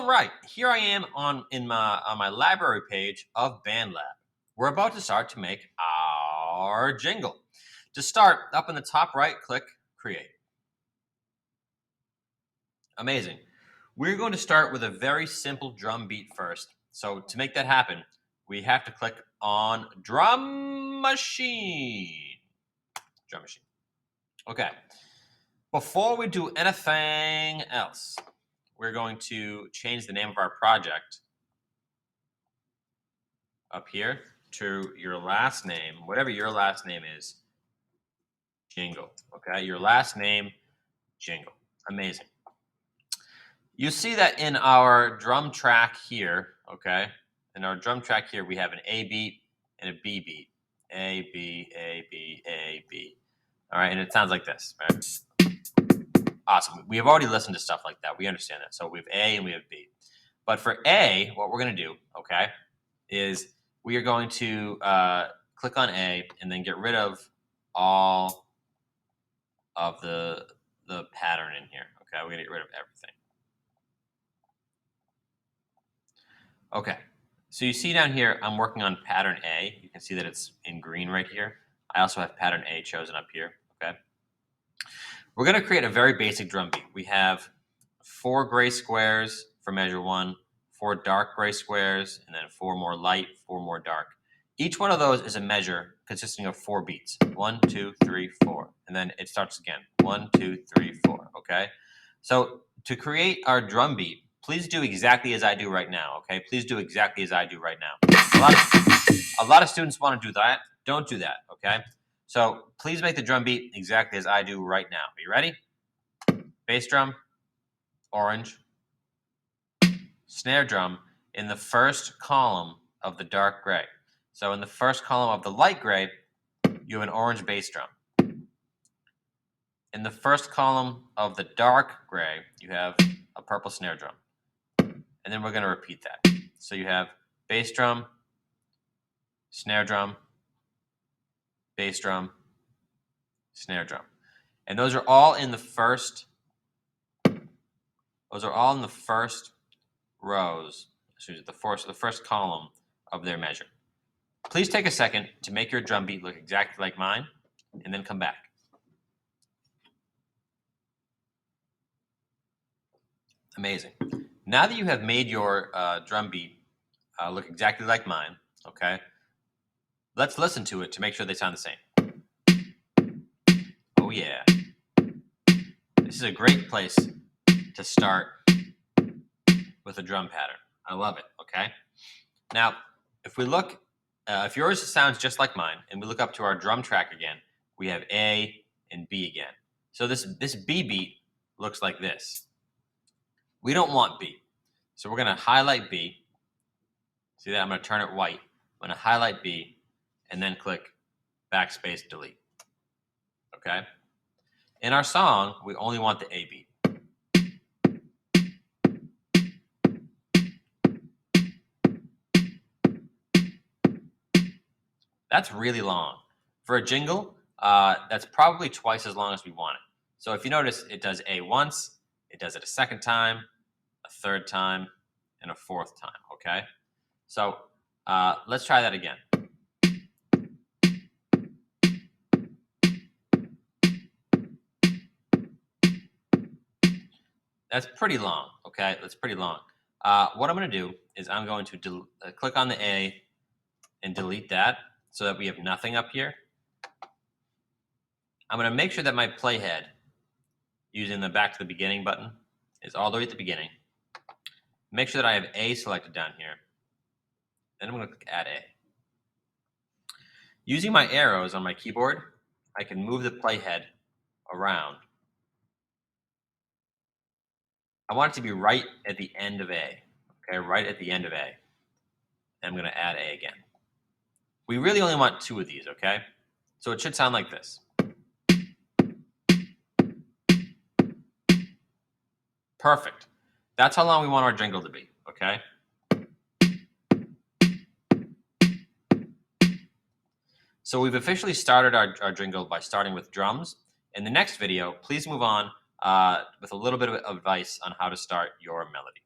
All right, here I am on my library page of BandLab. We're about to start to make our jingle. To start, up in the top right, click Create. Amazing. We're going to start with a very simple drum beat first. So to make that happen, we have to click on Drum Machine. Drum Machine. Okay. Before we do anything else, we're going to change the name of our project up here to your last name, whatever your last name is, Jingle. Okay, your last name, Jingle. Amazing. You see that in our drum track here, okay? In our drum track here, we have an A beat and a B beat. A, B, A, B, A, B. All right, and it sounds like this, right? Awesome. We have already listened to stuff like that. We understand that. So we have A and we have B. But for A, what we're going to do, okay, is we are going to click on A and then get rid of all of the pattern in here. Okay, we're going to get rid of everything. Okay, so you see down here, I'm working on pattern A. You can see that it's in green right here. I also have pattern A chosen up here, okay? We're going to create a very basic drum beat. We have 4 gray squares for measure 1, 4 dark gray squares, and then 4 more light, 4 more dark. Each one of those is a measure consisting of 4 beats. 1, 2, 3, 4. And then it starts again. 1, 2, 3, 4, okay? So to create our drum beat, please do exactly as I do right now, okay? Please do exactly as I do right now. A lot of students want to do that. Don't do that, okay? So please make the drum beat exactly as I do right now. Are you ready? Bass drum, orange, snare drum in the first column of the dark gray. So in the first column of the light gray, you have an orange bass drum. In the first column of the dark gray, you have a purple snare drum. And then we're going to repeat that. So you have bass drum, snare drum, bass drum, snare drum. And those are all in the first rows, the first column of their measure. Please take a second to make your drum beat look exactly like mine, and then come back. Amazing. Now that you have made your drum beat look exactly like mine, okay, let's listen to it to make sure they sound the same. Oh yeah. This is a great place to start with a drum pattern. I love it, okay? Now, if we look, if yours sounds just like mine, and we look up to our drum track again, we have A and B again. So this B beat looks like this. We don't want B. So we're going to highlight B. See that? I'm going to turn it white. I'm going to highlight B, and then click backspace delete. Okay? In our song, we only want the A beat. That's really long. For a jingle, that's probably twice as long as we want it. So if you notice, it does A once, it does it a second time, a third time, and a fourth time, okay? So let's try that again. That's pretty long, okay? That's pretty long. What I'm going to do is I'm going to click on the A and delete that so that we have nothing up here. I'm going to make sure that my playhead, using the back to the beginning button, is all the way at the beginning. Make sure that I have A selected down here. Then I'm going to click Add A. Using my arrows on my keyboard, I can move the playhead around. I want it to be right at the end of A. Okay, right at the end of A. And I'm going to add A again. We really only want 2 of these, okay? So it should sound like this. Perfect. That's how long we want our jingle to be, okay? So we've officially started our jingle by starting with drums. In the next video, please move on with a little bit of advice on how to start your melody.